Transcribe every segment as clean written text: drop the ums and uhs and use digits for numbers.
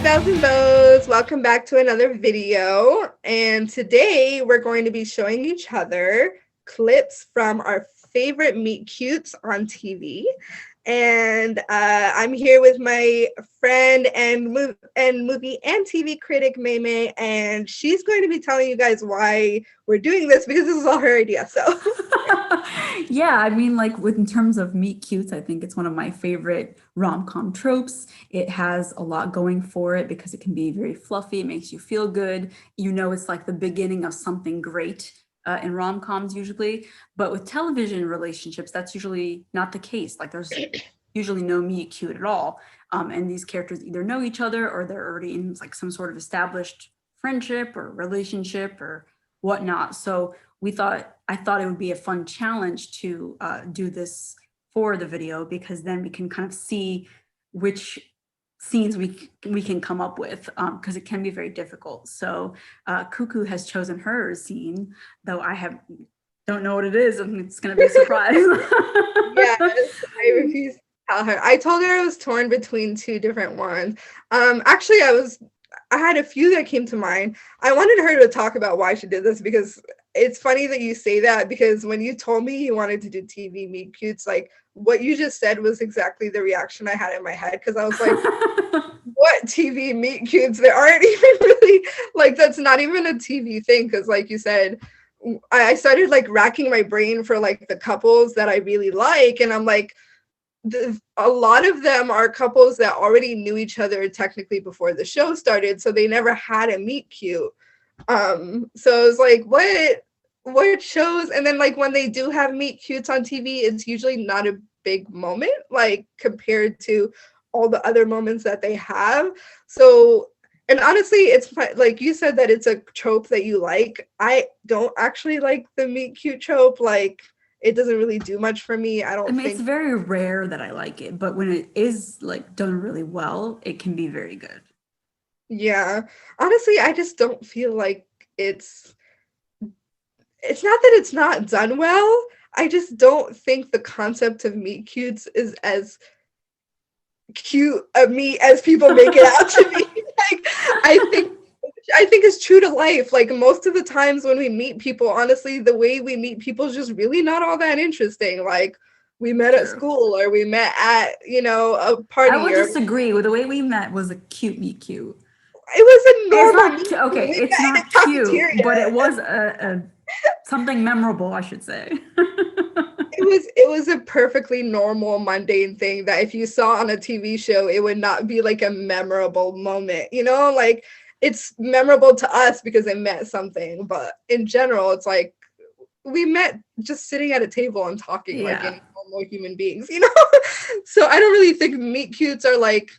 Thousand Bows, welcome back to another video. And today we're going to be showing each other clips from our favorite meet cutes on TV. And I'm here with my friend and movie and TV critic, May, and she's going to be telling you guys why we're doing this because this is all her idea. So Yeah, I mean, like in terms of meet cutes, I think it's one of my favorite rom-com tropes. It has a lot going for it because it can be very fluffy. It makes you feel good. You know, it's like the beginning of something great in rom-coms usually. But with television relationships, that's usually not the case. Like there's usually no meet cute at all. And these characters either know each other or they're already in like some sort of established friendship or relationship or whatnot. So I thought it would be a fun challenge to do this for the video because then we can kind of see which scenes we can come up with because it can be very difficult. So Kuku has chosen her scene, though don't know what it is, and it's gonna be a surprise. yes, I refuse to tell her. I told her I was torn between two different ones. Actually, I had a few that came to mind. I wanted her to talk about why she did this because it's funny that you say that because when you told me you wanted to do TV meet cutes, like what you just said was exactly the reaction I had in my head because I was like, what TV meet cutes? There aren't even really, like, that's not even a TV thing because like you said, I started like racking my brain for like the couples that I really like, and I'm like, a lot of them are couples that already knew each other technically before the show started, so they never had a meet cute. So it was like, what shows? And then like when they do have meet cutes on TV, it's usually not a big moment, like compared to all the other moments that they have. So, and honestly, it's like you said that it's a trope that you like. I don't actually like the meet cute trope. Like, it doesn't really do much for me. I I don't mean, it's think. very rare that I like it, but when it is like done really well, it can be very good. Yeah. Honestly, I just don't feel like it's it's not that it's not done well. I just don't think the concept of meet cutes is as cute of me as people make it out to be. Like, I think it's true to life. Like most of the times when we meet people, honestly, the way we meet people is just really not all that interesting. Like we met at True. school or we met at, a I party would or disagree with the way we met was a cute meet cute. it was a It's normal not meet cute. okay, We it's met in a not cute, but cafeteria. it was a something memorable, I should say. It was a perfectly normal mundane thing that if you saw on a TV show, it would not be like a memorable moment, like it's memorable to us because it meant something, but in general, it's like we met just sitting at a table and talking like Yeah. any normal human beings. So I don't really think meet cutes are like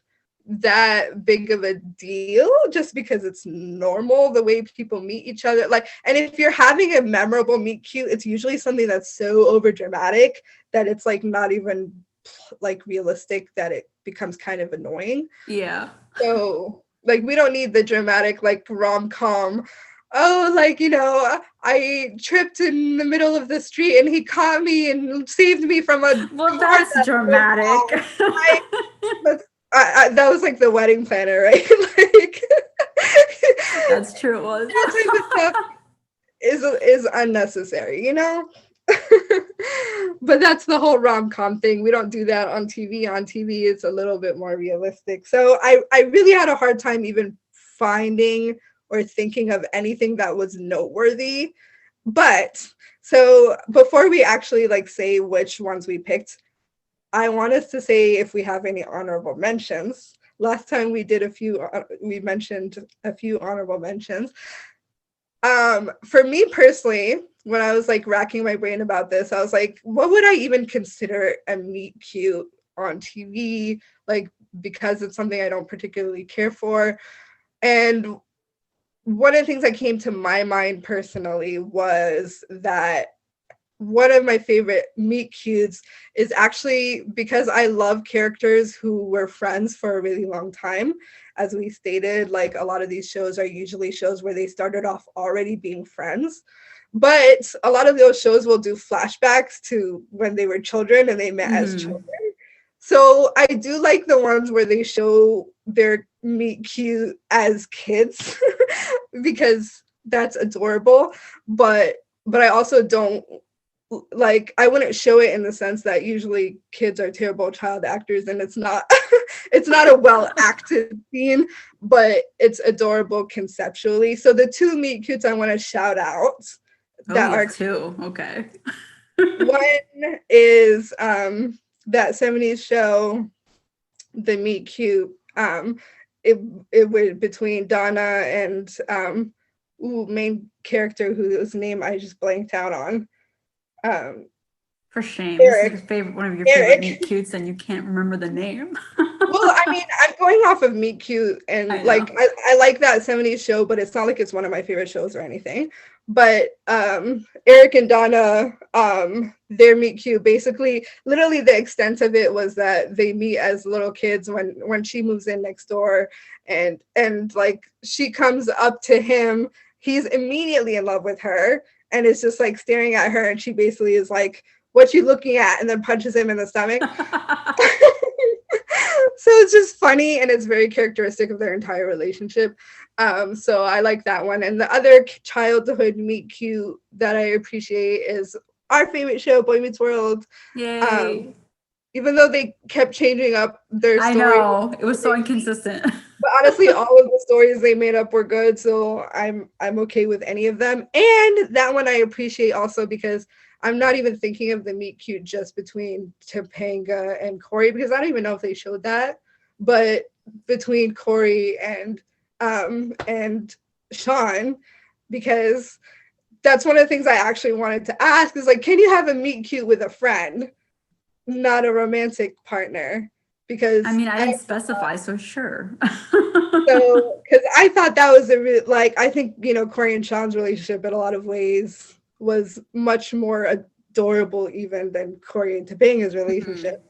that big of a deal just because it's normal the way people meet each other. Like, and if you're having a memorable meet cute, it's usually something that's so over dramatic that it's like not even like realistic, that it becomes kind of annoying. Yeah. So like we don't need the dramatic like rom-com. Oh, like, I tripped in the middle of the street and he caught me and saved me from a Well, car that's that was dramatic. wrong. Like, that's, that was like the wedding planner, right? Like That's true, it was. that type of stuff is unnecessary. But that's the whole rom-com thing. We don't do that on TV. On TV, it's a little bit more realistic. So I really had a hard time even finding or thinking of anything that was noteworthy. But so before we actually like say which ones we picked, I want us to say if we have any honorable mentions. Last time we did we mentioned a few honorable mentions. For me personally, when I was like racking my brain about this, I was like, what would I even consider a meet cute on TV? Like, because it's something I don't particularly care for. And one of the things that came to my mind personally was that one of my favorite meet cutes is actually because I love characters who were friends for a really long time. As we stated, like a lot of these shows are usually shows where they started off already being friends. But a lot of those shows will do flashbacks to when they were children and they met as children. Mhm. So I do like the ones where they show their meet cute as kids because that's adorable, but I also don't like, I wouldn't show it in the sense that usually kids are terrible child actors, and it's not it's not a well acted scene, but it's adorable conceptually. So the two meet cutes I want to shout out Oh, that you are, have two. Okay. one is that 70s show, the meet cute, it was between Donna and main character whose name I just blanked out on. For shame. This is Eric. your favorite, one of your favorite Eric. meet cutes, and you can't remember the name. Well, I mean, I'm going off of Meet Cute, and I like know. I like that 70s show, but it's not like it's one of my favorite shows or anything. But Eric and Donna, their Meet Cute, basically, literally the extent of it was that they meet as little kids when she moves in next door, and like she comes up to him, he's immediately in love with her, and is just like staring at her, and she basically is like, "What you looking at?" and then punches him in the stomach. So it's just funny, and it's very characteristic of their entire relationship. So I like that one. And the other childhood meet cute that I appreciate is our favorite show, Boy Meets World. Yay. Even though they kept changing up their I story, know. It was so inconsistent. but honestly, all of the stories they made up were good. So I'm okay with any of them. And that one I appreciate also because I'm not even thinking of the meet cute just between Topanga and Corey, because I don't even know if they showed that, but between Corey and Sean, because that's one of the things I actually wanted to ask is like, can you have a meet cute with a friend, not a romantic partner? Because I mean, I didn't specify, so sure. so because I thought that was a really, like, I think, you know, Corey and Sean's relationship in a lot of ways was much more adorable even than Corey and Topanga's relationship.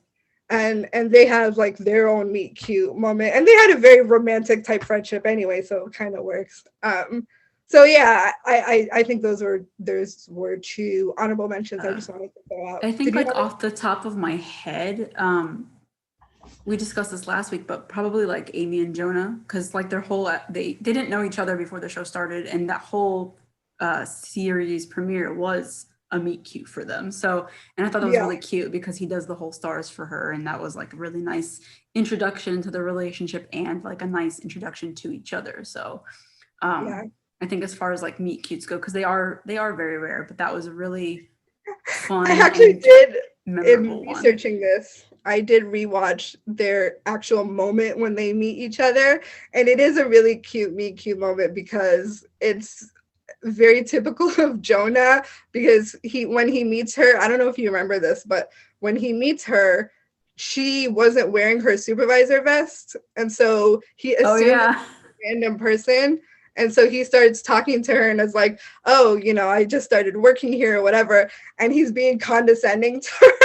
And they have like their own meet cute moment, and they had a very romantic type friendship anyway, so it kind of works. So yeah, I think those were two honorable mentions I just wanted to throw out. I think Did you like have off the top of my head, we discussed this last week, but probably like Amy and Jonah, because like their whole they didn't know each other before the show started, and that whole series premiere was a meet cute for them. So, and I thought that was yeah, really cute because he does the whole stars for her, and that was like a really nice introduction to the relationship and like a nice introduction to each other. So, yeah. I think as far as like meet cutes go, because they are very rare, but that was a really I fun actually and did, in memorable one. researching this, I did rewatch their actual moment when they meet each other, and it is a really cute meet cute moment because it's very typical of Jonah, because when he meets her, I don't know if you remember this, but when he meets her, she wasn't wearing her supervisor vest, and so he Oh assumed yeah. a random person. And so he starts talking to her and is like, "Oh, you know, I just started working here or whatever." And he's being condescending to her.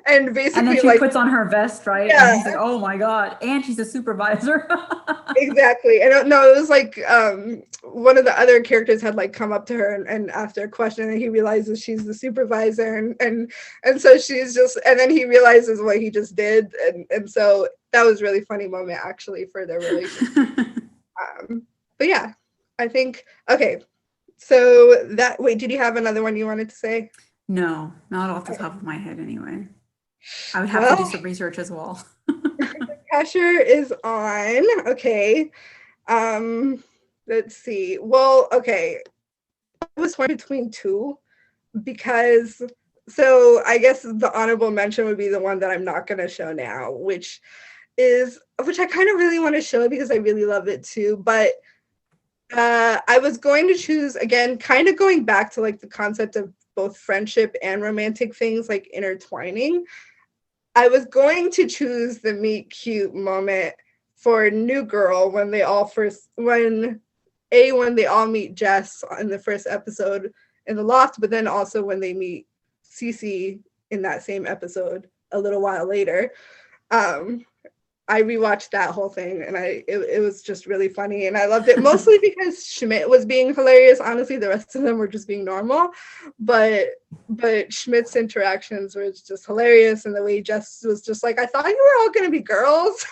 And And then basically, she like, puts on her vest, right? And yeah, he's like, "Oh my god!" And she's a supervisor. exactly. And no, it was like one of the other characters had like come up to her and asked her a question, and he realizes she's the supervisor, and so she's just, and then he realizes what he just did, and so that was really funny moment actually for their relationship. But yeah, I think, okay. So that, wait, did you have another one you wanted to say? No, not off the top of my head anyway. I would have to do Well, some research as well. pressure is on. Okay. Um, let's see. Well, okay. I was torn between two because, so I guess the honorable mention would be the one that I'm not going to show now, which I kind of really want to show because I really love it too. But I was going to choose, again, kind of going back to like the concept of both friendship and romantic things like intertwining. I was going to choose the meet cute moment for New Girl when they all meet Jess in the first episode in the loft, but then also when they meet Cece in that same episode a little while later. I rewatched that whole thing, and it was just really funny, and I loved it mostly because Schmidt was being hilarious. Honestly, the rest of them were just being normal, but Schmidt's interactions were just hilarious, and the way Jess was just like, I thought you were all gonna be girls.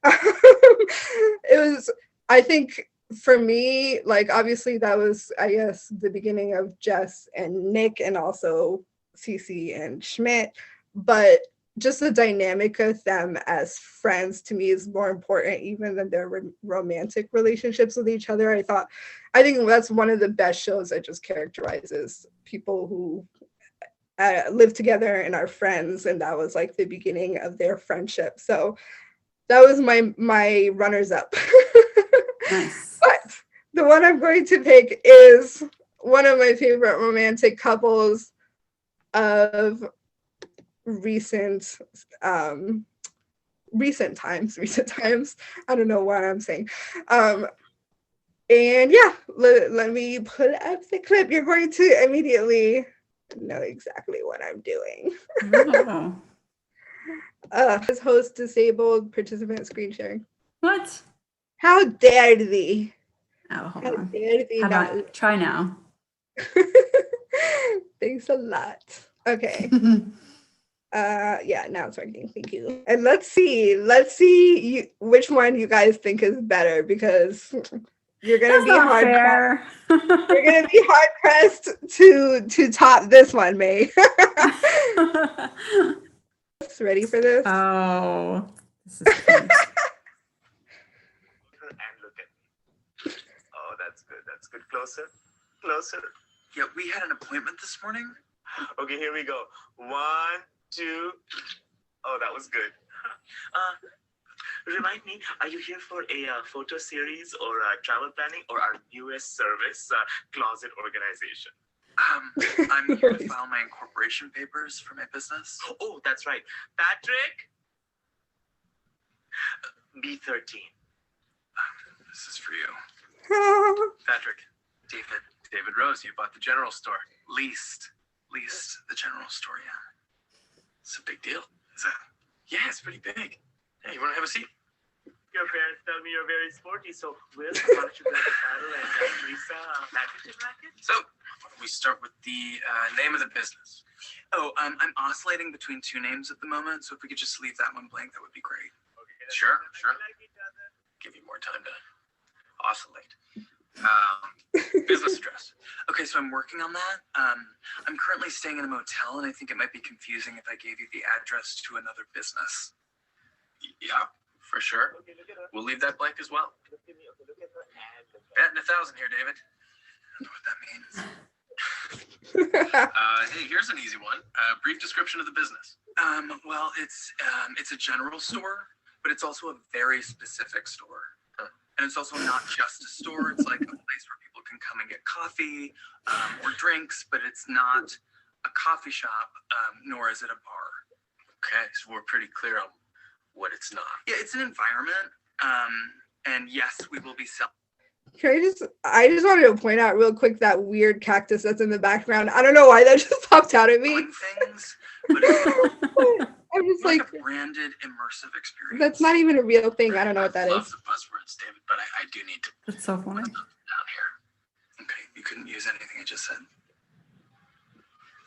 It was, I think, for me, like, obviously that was, I guess, the beginning of Jess and Nick, and also Cece and Schmidt, but just the dynamic of them as friends to me is more important even than their romantic relationships with each other. I think that's one of the best shows that just characterizes people who live together and are friends, and that was like the beginning of their friendship. So that was my runners up. Nice. But the one I'm going to pick is one of my favorite romantic couples of recent times. I don't know what I'm saying. And yeah, let me put up the clip. You're going to immediately know exactly what I'm doing. Oh. As host disabled, participant screen sharing. What? How dare thee? Oh, hold How on. dare thee How not? about try now? Thanks a lot. Okay. Yeah, now it's working. Thank you. And let's see which one you guys think is better, because you're gonna That's be not hard fair. you're gonna be hard pressed to top this one, May. Ready for this? Oh, this is cute. And look at me. Oh, that's good. That's good. Closer. Closer. Yeah, we had an appointment this morning. Okay, here we go. 1, 2. Oh, that was good. Remind me, are you here for a photo series or travel planning, or our newest service, closet organization? I'm here to file my incorporation papers for my business. Oh, that's right. Patrick, B13. This is for you. Patrick, David Rose, you bought the general store. Leased the general store, yeah. It's a big deal. Is that? Yeah, it's pretty big. Hey, you want to have a seat? Your parents tell me you're very sporty, so Will, why don't you grab the paddle and Lisa, badminton racket? So, why don't we start with the name of the business? Oh, I'm oscillating between two names at the moment, so if we could just leave that one blank, that would be great. Okay, Sure. like each other. Give you more time to oscillate. Business address. Okay, so I'm working on that. I'm currently staying in a motel, and I think it might be confusing if I gave you the address to another business. Yeah, for sure. Okay, look at her. We'll leave that blank as well. Look at me. Okay, look at her and look at Betting 1,000 here, David. I don't know what that means. Hey, here's an easy one. Brief description of the business. Well, it's a general store, but it's also a very specific store. And it's also not just a store. It's like a place where people can come and get coffee or drinks, but it's not a coffee shop, nor is it a bar. Okay, so we're pretty clear on what it's not. Yeah, it's an environment. And yes, we will be selling. I just wanted to point out real quick that weird cactus that's in the background. I don't know why that just popped out at me. Things, but it's I'm just like like, a branded immersive experience. that's not even a real thing. I don't know what that I love is. the buzzwords, David, but I do need to That's so funny. put them down here. Okay, you couldn't use anything I just said.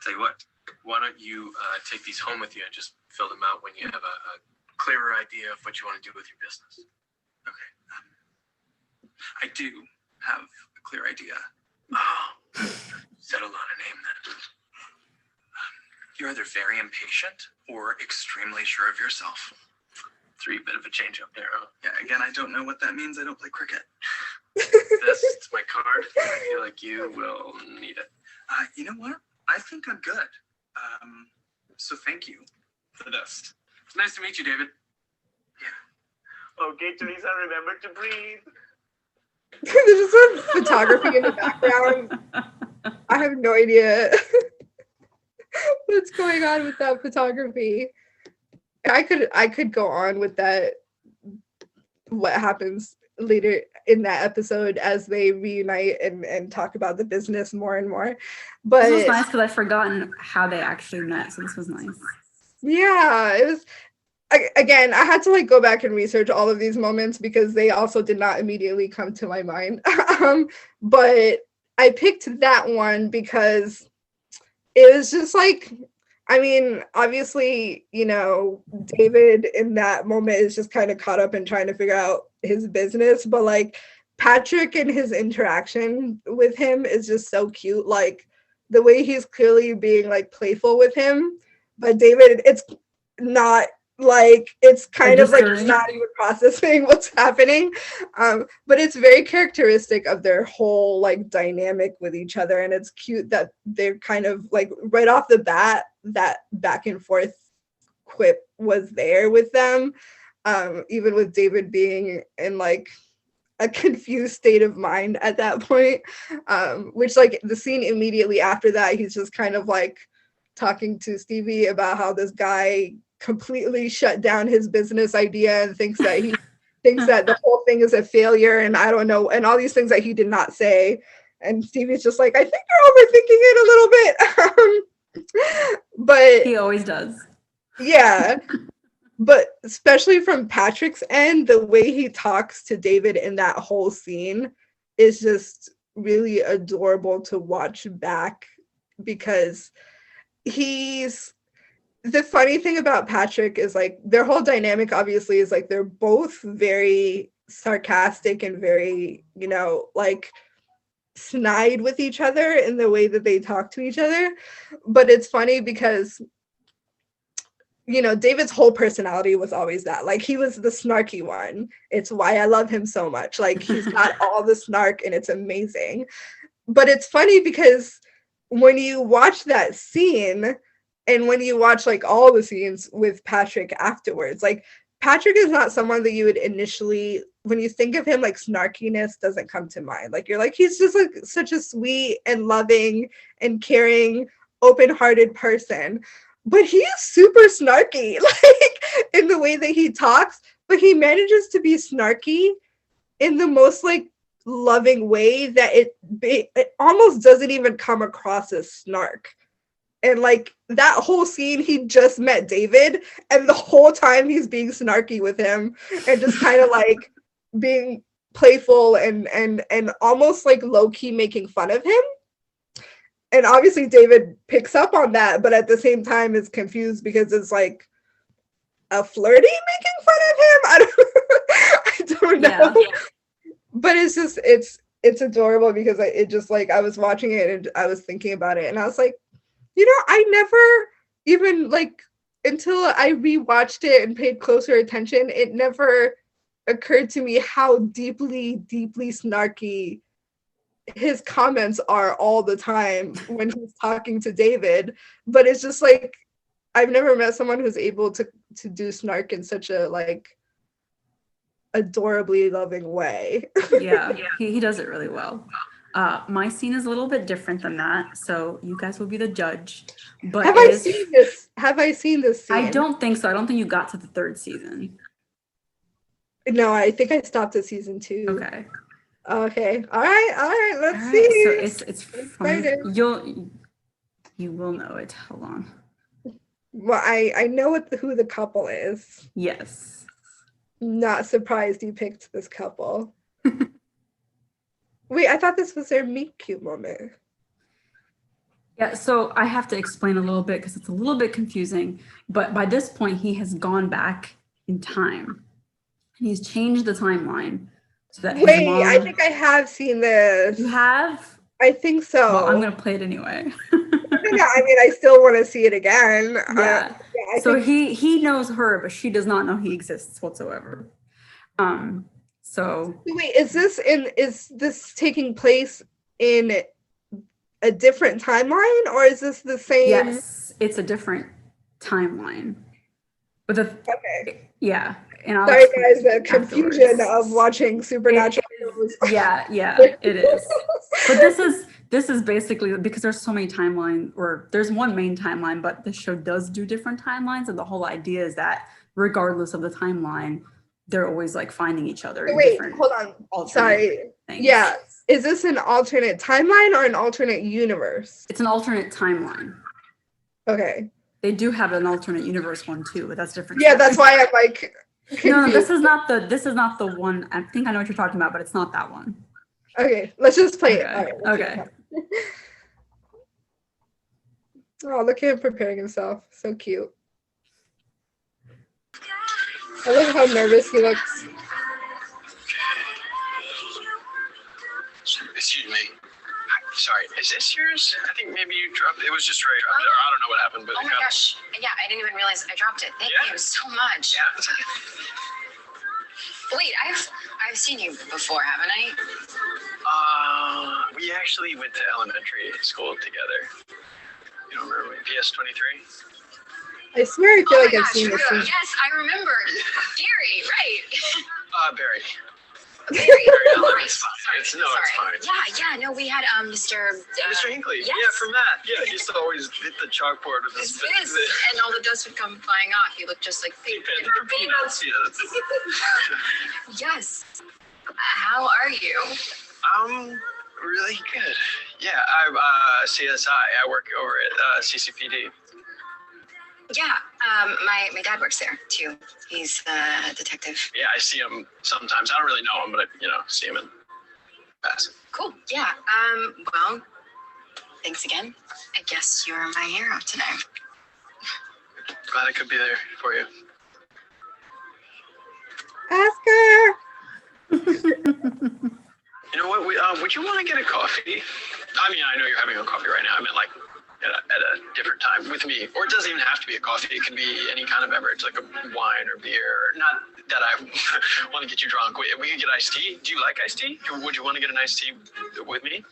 Tell you what, why don't you take these home with you and just fill them out when you have a clearer idea of what you want to do with your business. Okay. I do have a clear idea. Oh, settled on a name then. You're either very impatient or extremely sure of yourself. Bit of a change up there, huh? Yeah, again, I don't know what that means. I don't play cricket. It's my card. I feel like you will need it. You know what? I think I'm good. So thank you for this. It's nice to meet you, David. Yeah. Okay, Teresa, remember to breathe. There's just some photography in the background. I have no idea what's going on with that photography. I could go on with that, what happens later in that episode as they reunite and talk about the business more and more. But This was nice because I've forgotten how they actually met, so this was nice. yeah, again, I had to like go back and research all of these moments because they also did not immediately come to my mind. But I picked that one because it was just like, I mean, obviously, you know, David in that moment is just kind of caught up in trying to figure out his business, but like Patrick and his interaction with him is just so cute. Like the way he's clearly being like playful with him, but David, it's not like it's kind of like not even processing what's happening. But it's very characteristic of their whole like dynamic with each other, and it's cute that they're kind of like right off the bat that back and forth quip was there with them, even with David being in like a confused state of mind at that point, which like the scene immediately after that, he's just kind of like talking to Stevie about how this guy completely shut down his business idea and thinks that the whole thing is a failure, and I don't know, and all these things that he did not say. And Stevie's just like, I think you're overthinking it a little bit. But he always does. Yeah. But especially from Patrick's end, the way he talks to David in that whole scene is just really adorable to watch back, because the funny thing about Patrick is like their whole dynamic obviously is like they're both very sarcastic and very, you know, like snide with each other in the way that they talk to each other. But it's funny because, you know, David's whole personality was always that. Like he was the snarky one. It's why I love him so much. Like he's got all the snark and it's amazing. But it's funny because when you watch that scene and when you watch like all the scenes with Patrick afterwards, like Patrick is not someone that you would initially, when you think of him, like snarkiness doesn't come to mind. Like you're like, he's just like such a sweet and loving and caring, open-hearted person. But he is super snarky, like in the way that he talks, but he manages to be snarky in the most like loving way that it almost doesn't even come across as snark. And like that whole scene, he just met David, and the whole time he's being snarky with him and just kind of like being playful and almost like low-key making fun of him. And obviously David picks up on that, but at the same time is confused because it's like a flirty making fun of him. I don't know. Yeah. But it's just it's adorable because it just like I was watching it and I was thinking about it and I was like, you know, I never even like until I rewatched it and paid closer attention, it never occurred to me how deeply, deeply snarky his comments are all the time when he's talking to David. But it's just like I've never met someone who's able to do snark in such a like adorably loving way. Yeah, he does it really well. My scene is a little bit different than that, so you guys will be the judge. But Have I seen this scene? I don't think so. I don't think you got to the third season. No, I think I stopped at season 2. Okay. All right. Let's see. So it's from, you will know it. Hold on. Well, I know who the couple is. Yes. Not surprised you picked this couple. Wait, I thought this was their meet cute moment. Yeah, so I have to explain a little bit because it's a little bit confusing. But by this point, he has gone back in time. He's changed the timeline. So that Wait, I think I have seen this. You have? I think so. Well, I'm going to play it anyway. Yeah, I mean, I still want to see it again. Yeah. So he knows her, but she does not know he exists whatsoever. So wait, is this taking place in a different timeline, or is this the same? Yes, it's a different timeline. But okay. Yeah. And sorry guys, the confusion of watching Supernatural. Yeah, it is. But this is basically because there's so many timelines, or there's one main timeline, but the show does do different timelines, and the whole idea is that regardless of the timeline, they're always like finding each other. Wait, hold on. Sorry. Things. Yeah. Is this an alternate timeline or an alternate universe? It's an alternate timeline. Okay. They do have an alternate universe one too, but that's different. Yeah, that's why I'm like No, confused. this is not the one. I think I know what you're talking about, but it's not that one. Okay, let's just play it. Okay, All right. let's okay. see. Oh, look at him preparing himself. So cute. I love how nervous he looks. Excuse me. Sorry, is this yours? I think maybe you dropped it. It was just right. Or I don't know what happened, but Oh my gosh. Yeah, I didn't even realize I dropped it. Thank Yeah. you so much. Yeah, it's okay. Wait, I've seen you before, haven't I? We actually went to elementary school together. You don't remember me? PS23? I swear I feel Oh like my I've gosh. seen this scene. Yes, I remember. Gary, right. Barry. Very Allen, it's fine. Sorry, It's sorry. fine. No, we had Mr. Mr. Hinckley. yes. Yeah, from that. Yeah, he used to always hit the chalkboard with his His fist, and all the dust would come flying off. He looked just like peanuts. Yeah, that's Yes. How are you? really good. Yeah, I'm CSI. I work over at CCPD. Yeah, my dad works there too. He's a detective. Yeah, I see him sometimes. I don't really know him, but I see him in passing. Cool. Yeah. Well, thanks again. I guess you're my hero today. Glad I could be there for you. Ask her. You know what? Would you want to get a coffee? I mean, I know you're having a coffee right now. I meant like at a different time with me. Or it doesn't even have to be a coffee. It can be any kind of beverage, like a wine or beer. Not that I want to get you drunk. We can get iced tea. Do you like iced tea? Would you want to get an iced tea with me?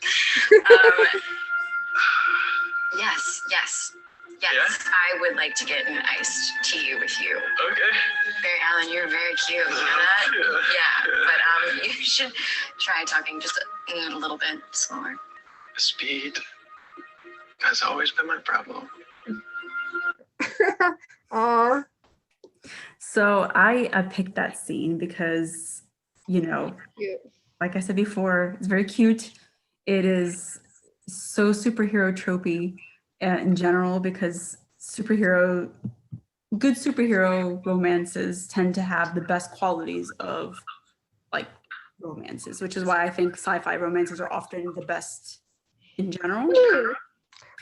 Yes. Yeah? I would like to get an iced tea with you. Okay. Barry Allen, you're very cute. You know that? Yeah. But you should try talking just a little bit slower. Speed has always been my problem. Aw. So I picked that scene because, Cute. like I said before, it's very cute. It is so superhero tropey in general because good superhero romances tend to have the best qualities of like romances, which is why I think sci-fi romances are often the best in general.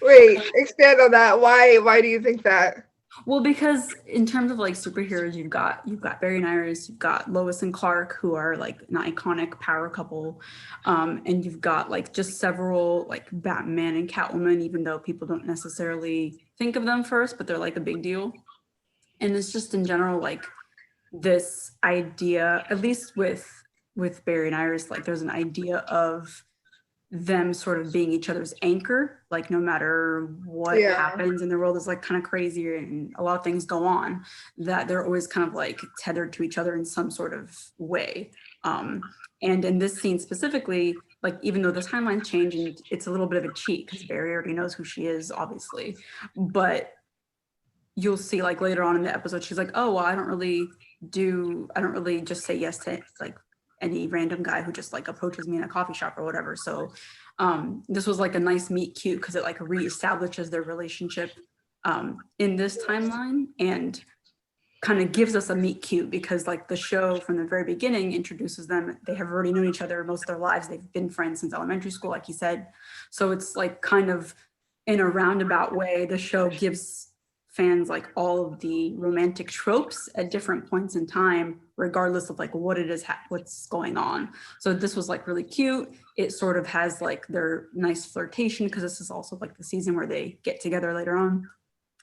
Wait, expand on that. Why do you think that? Well, because in terms of like superheroes, you've got Barry and Iris, you've got Lois and Clark, who are like an iconic power couple, and you've got like just several like Batman and Catwoman, even though people don't necessarily think of them first, but they're like a big deal. And it's just in general like this idea, at least with Barry and Iris, like there's an idea of them sort of being each other's anchor, like no matter what happens in the world is like kind of crazy and a lot of things go on, that they're always kind of like tethered to each other in some sort of way. And in this scene specifically, like even though the timeline changed and it's a little bit of a cheat because Barry already knows who she is, obviously, but you'll see like later on in the episode, she's like, oh, well, I don't really just say yes to like any random guy who just like approaches me in a coffee shop or whatever. So this was like a nice meet cute because it like reestablishes their relationship in this timeline and kind of gives us a meet cute because like the show from the very beginning introduces them. They have already known each other most of their lives. They've been friends since elementary school, like you said. So it's like kind of in a roundabout way, the show gives fans like all of the romantic tropes at different points in time, regardless of like what it is, what's going on. So this was like really cute. It sort of has like their nice flirtation because this is also like the season where they get together later on.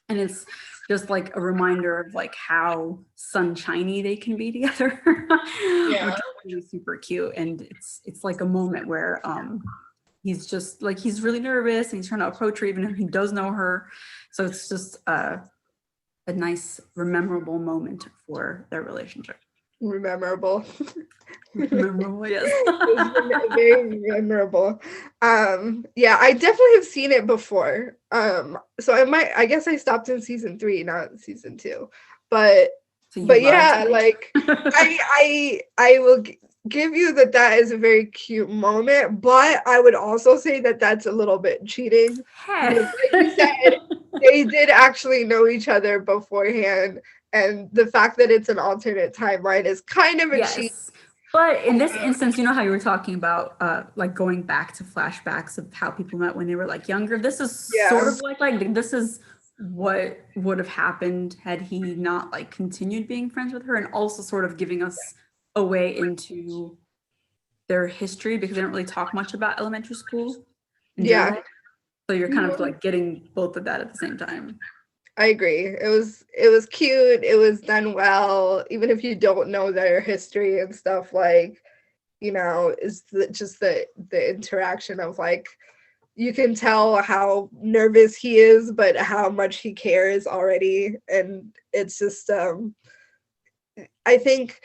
And it's just like a reminder of like how sunshiny they can be together, which is really super cute. And it's like a moment where he's just like, he's really nervous and he's trying to approach her even if he does know her. So it's just a nice, memorable moment for their relationship. Memorable. Memorable, yes. Very memorable. Yeah, I definitely have seen it before. So I guess I stopped in season 3, not season 2. But yeah, like I will give you that is a very cute moment, but I would also say that that's a little bit cheating. Hey. Like you said, they did actually know each other beforehand, and the fact that it's an alternate timeline is kind of a cheat. Yes. But in this instance, you know how you were talking about like going back to flashbacks of how people met when they were like younger. This is sort Yeah. of like this is what would have happened had he not like continued being friends with her, and also sort of giving us a way into their history because they don't really talk much about elementary school in Yeah. general. So you're kind of like getting both of that at the same time. I agree. It was cute. It was done well. Even if you don't know their history and stuff, like, is just the interaction of like, you can tell how nervous he is, but how much he cares already. And it's just I think,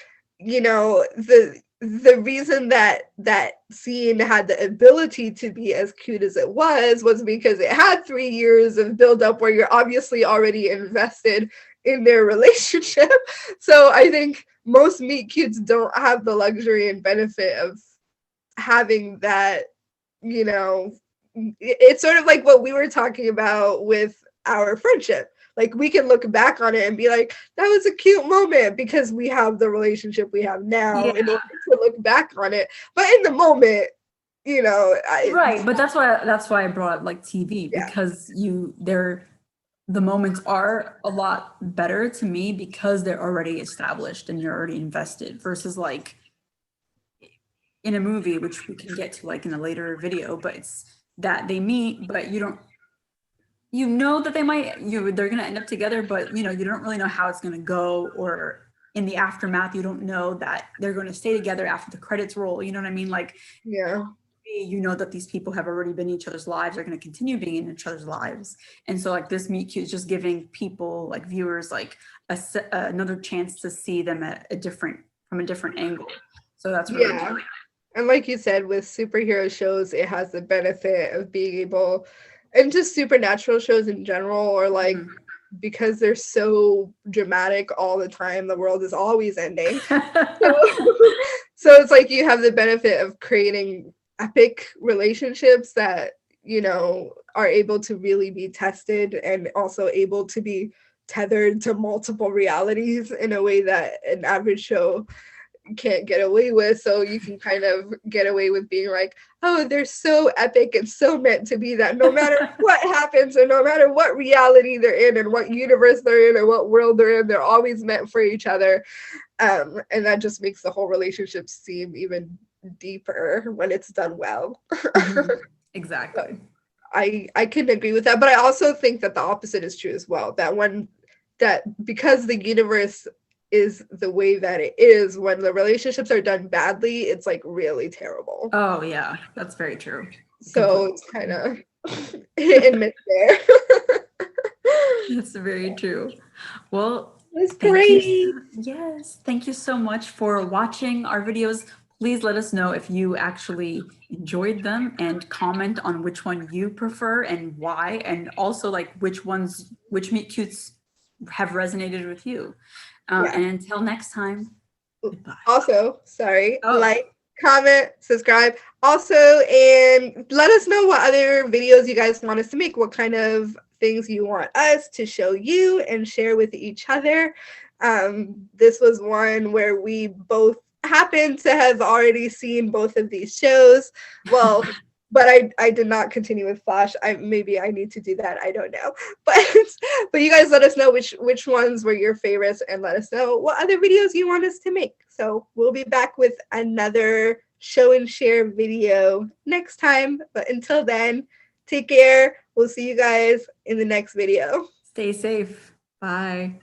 the reason that scene had the ability to be as cute as it was because it had 3 years of build up where you're obviously already invested in their relationship. So I think most meet cutes don't have the luxury and benefit of having that, it's sort of like what we were talking about with our friendship. Like, we can look back on it and be like, that was a cute moment because we have the relationship we have now in order to look back on it. But in the moment, right. But that's why I brought like TV, because the moments are a lot better to me because they're already established and you're already invested, versus like in a movie, which we can get to like in a later video, but it's that they meet, but you don't, that they're going to end up together, but you don't really know how it's going to go, or in the aftermath, you don't know that they're going to stay together after the credits roll. You know what I mean? Like, that these people have already been in each other's lives, are going to continue being in each other's lives. And so like this meet cute is just giving people, like viewers, like another chance to see them from a different angle. So that's really cool. And like you said, with superhero shows, it has the benefit of being able, and just supernatural shows in general, or like, because they're so dramatic all the time, the world is always ending. So it's like you have the benefit of creating epic relationships that, are able to really be tested and also able to be tethered to multiple realities in a way that an average show can't get away with. So you can kind of get away with being like, oh, they're so epic and so meant to be, that no matter what happens or no matter what reality they're in and what universe they're in or what world they're in, they're always meant for each other. And that just makes the whole relationship seem even deeper when it's done well. Exactly. I can agree with that, but I also think that the opposite is true as well, that because the universe is the way that it is, when the relationships are done badly, it's like really terrible. Oh yeah, that's very true. So it's kind of hit and miss there. That's very true. Well, it's great. Yes, thank you so much for watching our videos. Please let us know if you actually enjoyed them, and comment on which one you prefer and why, and also like which meet cutes have resonated with you. And until next time, goodbye. Also, like, comment, subscribe. Also, and let us know what other videos you guys want us to make, what kind of things you want us to show you and share with each other. This was one where we both happened to have already seen both of these shows. Well, but I did not continue with Flash. Maybe I need to do that. I don't know. But you guys let us know which ones were your favorites, and let us know what other videos you want us to make. So we'll be back with another show and share video next time. But until then, take care. We'll see you guys in the next video. Stay safe. Bye.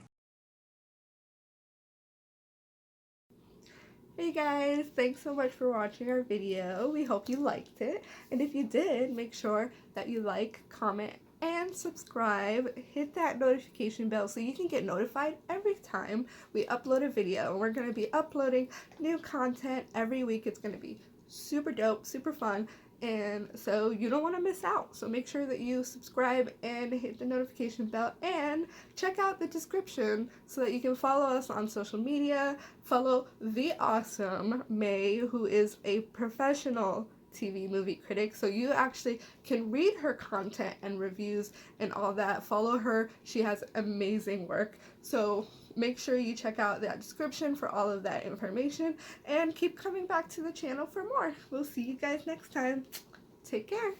Hey guys, thanks so much for watching our video. We hope you liked it. And if you did, make sure that you like, comment, and subscribe. Hit that notification bell so you can get notified every time we upload a video. And we're going to be uploading new content every week. It's going to be super dope, super fun. And so you don't want to miss out. So make sure that you subscribe and hit the notification bell, and check out the description so that you can follow us on social media. Follow the awesome May, who is a professional TV movie critic. So you actually can read her content and reviews and all that. Follow her. She has amazing work. So make sure you check out that description for all of that information and keep coming back to the channel for more. We'll see you guys next time. Take care.